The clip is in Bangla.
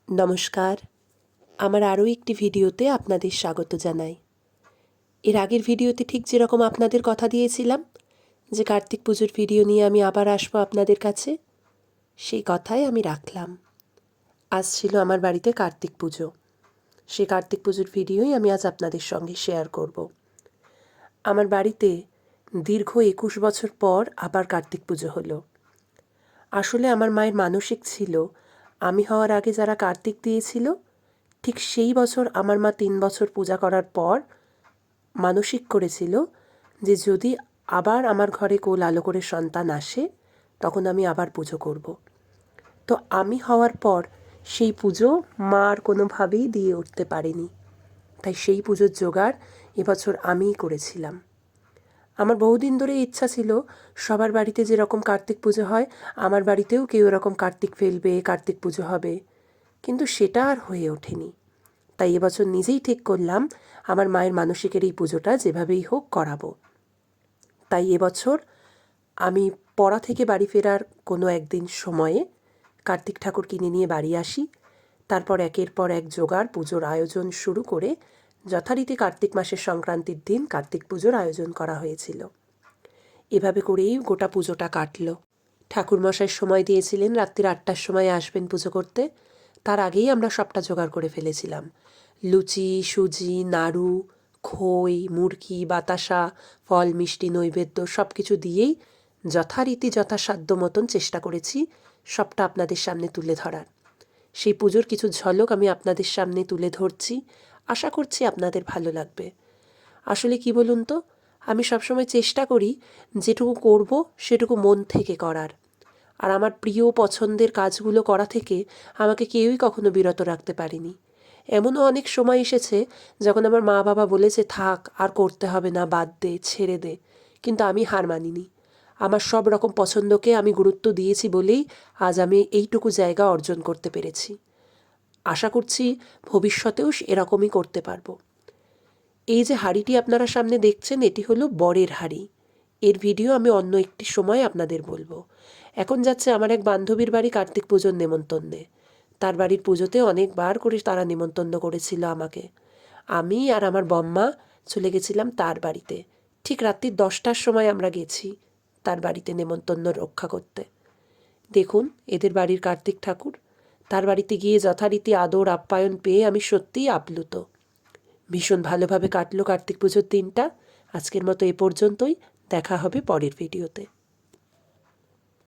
নমস্কার, আমার আরও একটি ভিডিওতে আপনাদের স্বাগত জানাই। এর আগের ভিডিওতে ঠিক যেরকম আপনাদের কথা দিয়েছিলাম যে কার্তিক পুজোর ভিডিও নিয়ে আমি আবার আসবো আপনাদের কাছে, সেই কথাই আমি রাখলাম। আজ ছিল আমার বাড়িতে কার্তিক পুজো। সেই কার্তিক পুজোর ভিডিওই আমি আজ আপনাদের সঙ্গে শেয়ার করব। আমার বাড়িতে দীর্ঘ 21 বছর পর আবার কার্তিক পুজো হলো। আসলে আমার মায়ের মানসিক ছিল, আমি হওয়ার আগে যারা কার্তিক দিয়েছিল ঠিক সেই বছর আমার মা 3 বছর পূজা করার পর মানসিক করেছিল যে যদি আবার আমার ঘরে কোল আলো করে সন্তান আসে তখন আমি আবার পুজো করব। তো আমি হওয়ার পর সেই পুজো মা আর কোনোভাবেই দিয়ে উঠতে পারেনি, তাই সেই পুজোর জোগাড় এবছর আমিই করেছিলাম। আমার বহুদিন ধরে ইচ্ছা ছিল সবার বাড়িতে যেরকম কার্তিক পুজো হয় আমার বাড়িতেও কেউ এরকম কার্তিক ফেলবে, কার্তিক পুজো হবে, কিন্তু সেটা আর হয়ে ওঠেনি। তাই এবছর নিজেই ঠিক করলাম আমার মায়ের মানসিকের এই পুজোটা যেভাবেই হোক করাবো। তাই এবছর আমি পড়া থেকে বাড়ি ফেরার কোনো একদিন সময়ে কার্তিক ঠাকুর কিনে নিয়ে বাড়ি আসি। তারপর একের পর এক জোগাড় পুজোর আয়োজন শুরু করে যথারীতি কার্তিক মাসের সংক্রান্তির দিন কার্তিক পুজোর আয়োজন করা হয়েছিল। এভাবে করেই গোটা পুজোটা কাটল। ঠাকুরমশাই সময় দিয়েছিলেন রাত্রির 8টার সময় আসবেন পুজো করতে। তার আগেই আমরা সবটা জোগাড় করে ফেলেছিলাম। লুচি, সুজি, নাড়ু, খই, মুড়কি, বাতাসা, ফল, মিষ্টি, নৈবেদ্য সব কিছু দিয়েই যথারীতি যথাসাধ্য মতন চেষ্টা করেছি সবটা আপনাদের সামনে তুলে ধরার। সেই পুজোর কিছু ঝলক আমি আপনাদের সামনে তুলে ধরছি, আশা করছি আপনাদের ভালো লাগবে। আসলে কি বলুন তো, আমি সবসময় চেষ্টা করি যেটুকু করব সেটুকু মন থেকে করার। আর আমার প্রিয় পছন্দের কাজগুলো করা থেকে আমাকে কেউই কখনো বিরত রাখতে পারেনি। এমনও অনেক সময় এসেছে যখন আমার মা বাবা বলেছে থাক আর করতে হবে না, বাদ দে, ছেড়ে দে, কিন্তু আমি হার মানিনি। আমার সব রকম পছন্দকে আমি গুরুত্ব দিয়েছি বলেই আজ আমি এইটুকু জায়গা অর্জন করতে পেরেছি। আশা করছি ভবিষ্যতেও এরকমই করতে পারবো। এই যে হাঁড়িটি আপনারা সামনে দেখছেন এটি হলো বরের হাঁড়ি। এর ভিডিও আমি অন্য একটি সময় আপনাদের বলবো। এখন যাচ্ছে আমার এক বান্ধবীর বাড়ি কার্তিক পুজোর নেমন্তন্নে। তার বাড়ির পুজোতে অনেকবার করে তারা নেমন্তন্ন করেছিল আমাকে। আমি আর আমার বম্মা চলে গেছিলাম তার বাড়িতে। ঠিক রাত্রি 10টার সময় আমরা গেছি তার বাড়িতে নেমন্তন্ন রক্ষা করতে। দেখুন এদের বাড়ির কার্তিক ঠাকুর। তার বাড়িতে গিয়ে যথারীতি আদর আপ্যায়ন পেয়ে আমি সত্যিই আপ্লুত। ভীষণ ভালোভাবে কাটলো কার্তিক পুজোর দিনটা। আজকের মতো এ পর্যন্তই। দেখা হবে পরের ভিডিওতে।